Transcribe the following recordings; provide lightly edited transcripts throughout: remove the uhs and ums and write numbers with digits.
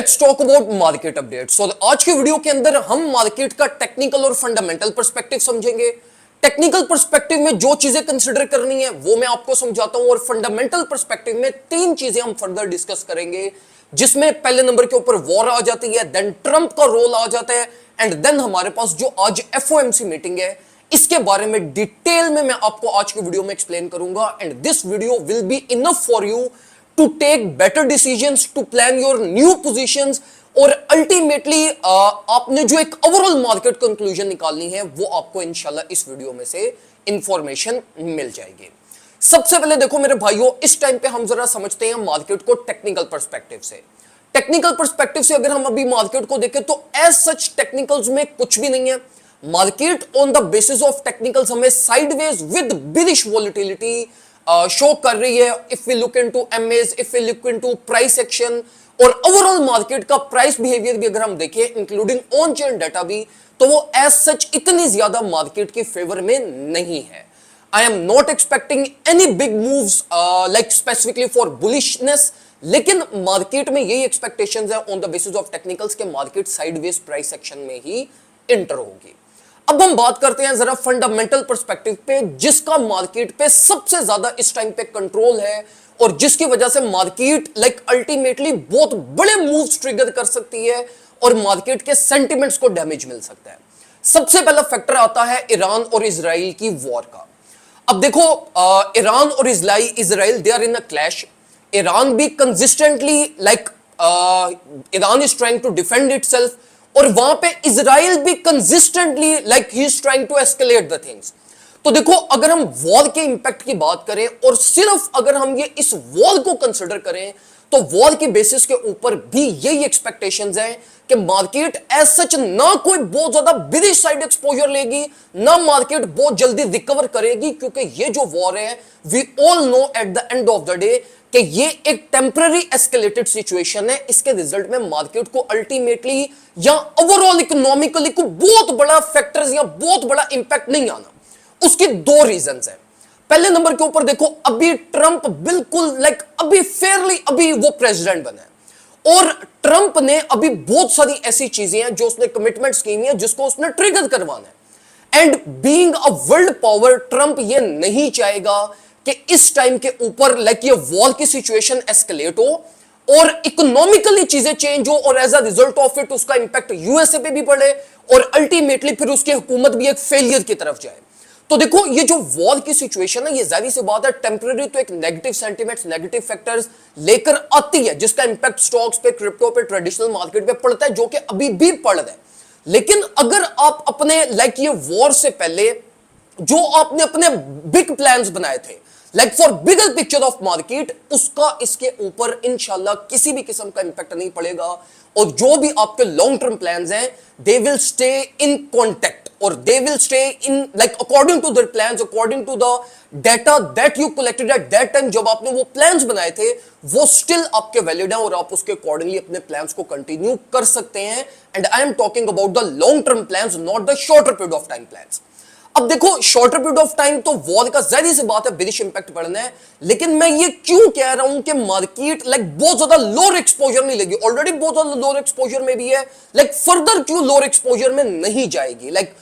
Let's talk about market updates. और आज के वीडियो के अंदर हम मार्केट का टेक्निकल और फंडामेंटल पर्सपेक्टिव समझेंगे। टेक्निकल पर्सपेक्टिव में जो चीजें कंसीडर करनी है वो मैं आपको समझाता हूं, और फंडामेंटल पर्सपेक्टिव में तीन चीजें हम फर्दर डिस्कस करेंगे, जिसमें पहले नंबर के ऊपर वॉर आ जाती है, देन ट्रंप का रोल आ जाता है, एंड देन हमारे पास जो आज एफओएमसी मीटिंग है इसके बारे में डिटेल में मैं आपको आज के वीडियो में एक्सप्लेन करूंगा। And this video will be enough for you to take better decisions, to plan your new positions, और अल्टीमेटली आपने जो एक ओवरऑल मार्केट कंक्लूजन निकालनी है वो आपको इंशाल्लाह इस वीडियो में से इंफॉर्मेशन मिल जाएगी। सबसे पहले देखो मेरे भाइयों, इस टाइम पे हम जरा समझते हैं मार्केट को टेक्निकल पर्सपेक्टिव से। टेक्निकल पर्सपेक्टिव से अगर हम अभी मार्केट को देखें तो एज सच टेक्निकल्स में कुछ भी नहीं है। Market on the basis of technicals हमें sideways with bearish volatility show कर रही है। If we look into MS, if we look into price action और ओवरऑल मार्केट का प्राइस बिहेवियर भी अगर हम देखें इंक्लूडिंग ऑन चेन डाटा भी, तो वो एज सच इतनी ज्यादा मार्केट के फेवर में नहीं है। I am not expecting any big moves like specifically for bullishness, लेकिन मार्केट में यही एक्सपेक्टेशंस है on the basis of technicals के मार्केट साइडवेज प्राइस एक्शन में ही इंटर होगी। अब हम बात करते हैं जरा फंडामेंटल पर्सपेक्टिव पे, जिसका मार्केट पे सबसे ज्यादा इस टाइम पे कंट्रोल है और जिसकी वजह से मार्केट लाइक अल्टीमेटली बहुत बड़े मूव्स ट्रिगर कर सकती है और मार्केट के सेंटिमेंट्स को डैमेज मिल सकता है। सबसे पहला फैक्टर आता है ईरान और इजराइल की वॉर का। अब देखो ईरान और Israel they are in a clash. Iran भी consistently like Iran is trying to defend itself, और वहां पे इजराइल भी consistently like he is trying to escalate the things. तो देखो अगर हम वॉर के इंपैक्ट की बात करें और सिर्फ अगर हम ये इस वॉर को कंसिडर करें, तो वॉर के बेसिस के ऊपर भी यही एक्सपेक्टेशंस हैं कि मार्केट एज सच ना कोई बहुत ज्यादा बिरिश साइड एक्सपोजर लेगी, ना मार्केट बहुत जल्दी रिकवर करेगी, क्योंकि ये जो वॉर है we all know at the end of the day कि ये एक टेम्पररी एस्केलेटेड सिचुएशन है। इसके रिजल्ट में मार्केट को अल्टीमेटली या ओवरऑल इकोनॉमिकली को बहुत बड़ा फैक्टर्स या बहुत बड़ा इंपैक्ट नहीं आना। उसके दो रीजंस हैं। पहले नंबर के ऊपर देखो, अभी ट्रंप बिल्कुल लाइक अभी फेयरली अभी वो प्रेसिडेंट बना है, और ट्रंप ने अभी बहुत सारी ऐसी चीजें हैं जो उसने कमिटमेंट्स की हुई हैं जिसको उसने ट्रिगर करवाना है। And being a world power, Trump ये नहीं चाहेगा कि इस टाइम के ऊपर लाइक ये वॉर की सिचुएशन एस्केलेट हो और इकोनॉमिकली चीजें चेंज हो, और as a result of it उसका इंपैक्ट यूएसए पे भी पड़े और अल्टीमेटली फिर उसकी हुकूमत भी एक फेलियर की तरफ जाए। तो देखो ये जो वॉर की सिचुएशन है ये जाहिर सी बात है टेम्पररी तो एक नेगेटिव सेंटीमेंट्स, नेगेटिव फैक्टर्स लेकर आती है, जिसका इंपैक्ट स्टॉक्स पे, क्रिप्टो पे, ट्रेडिशनल मार्केट पे पड़ता है, जो कि अभी भी पड़ रहा है। लेकिन अगर आप अपने लाइक ये वॉर से पहले जो आपने अपने बिग प्लान्स बनाए थे like for bigger picture of market, उसका इसके ऊपर इंशाल्लाह किसी भी किस्म का इंपैक्ट नहीं पड़ेगा, और जो भी आपके लॉन्ग टर्म प्लान्स हैं they will stay in contact, और they will stay in like according to their plans, according to the data that you collected at that time. जब आपने वो प्लान्स बनाए थे वो स्टिल आपके वैलिड है और आप उसके अकॉर्डिंगली अपने प्लान्स को कंटिन्यू कर सकते हैं। And I am talking about the long term plans, not the shorter period of time plans. अब देखो शॉर्टर पीरियड ऑफ टाइम तो वॉर का जाहिर सी बात है बिरिश इंपैक्ट पड़ना है, लेकिन मैं ये क्यों कह रहा हूं कि मार्केट लाइक बहुत ज्यादा लोअर एक्सपोजर नहीं लेगी, ऑलरेडी बहुत ज्यादा लोअर एक्सपोजर में भी है, लाइक फर्दर क्यों लोअर एक्सपोजर में नहीं जाएगी। लाइक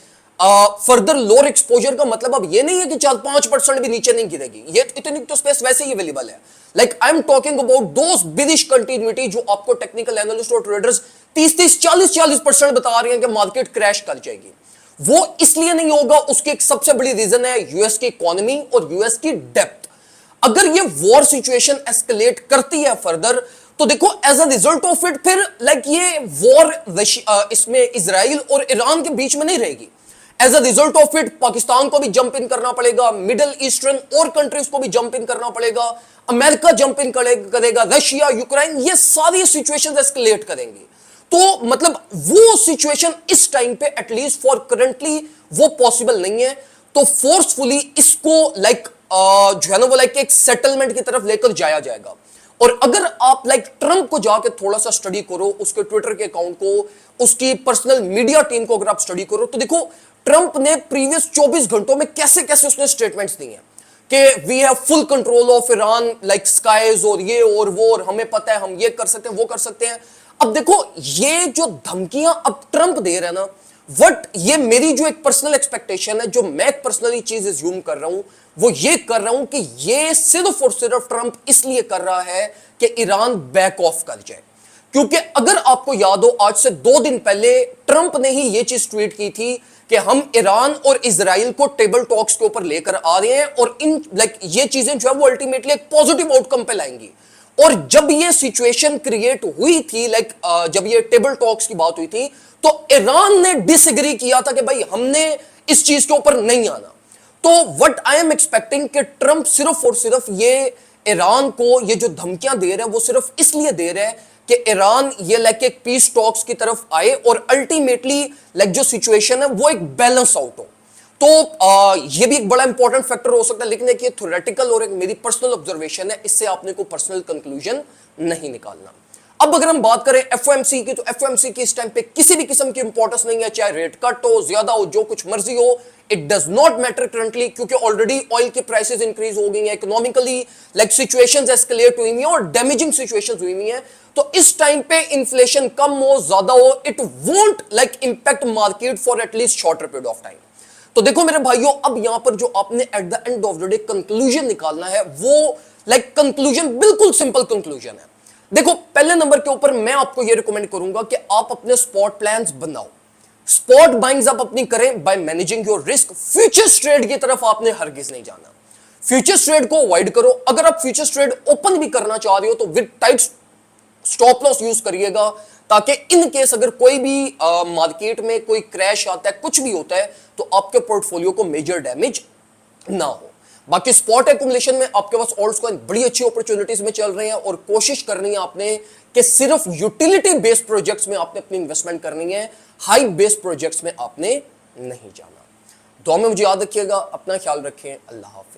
फर्दर लोअर एक्सपोजर का मतलब अब ये नहीं है कि 4-5% भी नीचे नहीं गिरेगी, ये इतनी तो स्पेस वैसे ही अवेलेबल है। Like I am talking about those bearish continuity जो आपको टेक्निकल एनालिस्ट और ट्रेडर्स 30-30, 40-40% बता रहे हैं कि मार्केट क्रैश कर जाएगी। वो इसलिए नहीं होगा, उसकी एक सबसे बड़ी रीजन है यूएस की इकोनॉमी और यूएस की डेप्थ। अगर ये वॉर सिचुएशन एस्केलेट करती है फर्दर, तो देखो as a result of it फिर लाइक ये वॉर इसमें इजराइल और ईरान के बीच में नहीं रहेगी। As a result of it Pakistan को भी जंप इन करना पड़ेगा, मिडिल ईस्टर्न और कंट्रीज को भी जंप इन करना पड़ेगा, अमेरिका जंप इन करेगा, रशिया, यूक्रेन, ये सारी सिचुएशन एस्केलेट करेंगी। तो मतलब वो सिचुएशन इस टाइम पे एटलीस्ट फॉर करंटली वो पॉसिबल नहीं है। तो फोर्सफुली इसको लाइक जो है ना वो लाइक एक सेटलमेंट की तरफ लेकर जाया जाएगा। और अगर आप लाइक ट्रंप को जाके थोड़ा सा स्टडी करो, उसके ट्विटर के अकाउंट को, उसकी पर्सनल मीडिया टीम को अगर आप स्टडी करो, तो देखो ट्रंप ने प्रीवियस 24 घंटों में कैसे कैसे उसने स्टेटमेंट्स दी हैं कि we have full control of Iran like skies और ये और वो, और हमें पता है हम ये कर सकते हैं वो कर सकते हैं। अब देखो ये जो धमकियां अब ट्रंप दे रहा है ना, वट ये मेरी जो एक पर्सनल एक्सपेक्टेशन है, जो मैं पर्सनली चीज एज्यूम कर रहा हूं, वो ये कर रहा हूं कि ये सिर्फ और सिर्फ ट्रंप इसलिए कर रहा है कि ईरान बैक ऑफ कर जाए। क्योंकि अगर आपको याद हो, आज से 2 दिन पहले ट्रंप ने ही ये चीज ट्वीट की थी कि हम ईरान और इजराइल को टेबल टॉक्स के ऊपर लेकर आ रहे हैं और इन ये चीजें जो है वो अल्टीमेटली एक पॉजिटिव आउटकम पे लाएंगी। और जब ये सिचुएशन क्रिएट हुई थी, जब ये टेबल टॉक्स की बात हुई थी, तो ईरान ने डिसएग्री किया था कि भाई हमने इस चीज के ऊपर नहीं आना। तो व्हाट आई एम एक्सपेक्टिंग कि ट्रंप सिर्फ और सिर्फ ये ईरान को ये जो धमकियां दे रहे हैं वो सिर्फ इसलिए दे रहे हैं कि ईरान ये एक पीस टॉक्स की तरफ आए और अल्टीमेटली जो सिचुएशन है वो एक बैलेंस आउट हो। तो ये भी एक बड़ा इंपॉर्टेंट फैक्टर हो सकता है, लेकिन एक ये थ्योरेटिकल और एक मेरी पर्सनल ऑब्जर्वेशन है, इससे आपने को पर्सनल कंक्लूजन नहीं निकालना। अब अगर हम बात करें एफओएमसी की, तो एफओएमसी की इस टाइम पे किसी भी किस्म की इंपॉर्टेंस नहीं है, चाहे रेट कट हो, ज्यादा हो, जो कुछ मर्जी हो, it does not matter currently, क्योंकि ऑलरेडी ऑयल की प्राइसेस इंक्रीज हो गई हैं, इकोनॉमिकली सिचुएशंस एस्केलेट हुई हैं और डैमेजिंग सिचुएशंस हुई हैं। तो इस टाइम पे इन्फ्लेशन कम हो, ज्यादा हो, it won't impact market for at least shorter period of time. तो देखो मेरे भाइयों, अब यहां पर जो आपने eight the end of the day conclusion निकालना है, वो कंक्लूजन बिल्कुल सिंपल कंक्लूजन है। देखो पहले नंबर के ऊपर मैं आपको यह रिकमेंड करूंगा कि आप अपने स्पॉट प्लान्स बनाओ, स्पॉट बाइंग्स आप अपनी करें by managing your risk. Futures trade की तरफ आपने हरगिज नहीं जाना, फ्यूचर्स ट्रेड को अवॉइड करो। अगर आप फ्यूचर्स ट्रेड ओपन भी करना चाह रहे हो तो with tight stop loss use करिएगा, ताकि इन केस अगर कोई भी मार्केट में कोई क्रैश आता है, कुछ भी होता है, तो आपके पोर्टफोलियो को मेजर डैमेज ना हो। बाकी स्पॉट एक्युमुलेशन में आपके पास ऑल्ट्स कॉइन बड़ी अच्छी अपॉर्चुनिटीज में चल रहे हैं और कोशिश करनी है आपने कि सिर्फ यूटिलिटी बेस्ड प्रोजेक्ट्स में आपने अपनी इन्वेस्टमेंट करनी है, हाई बेस्ड प्रोजेक्ट्स में आपने नहीं जाना। दुआ में मुझे याद रखिएगा, अपना ख्याल रखें, अल्लाह हाफिज।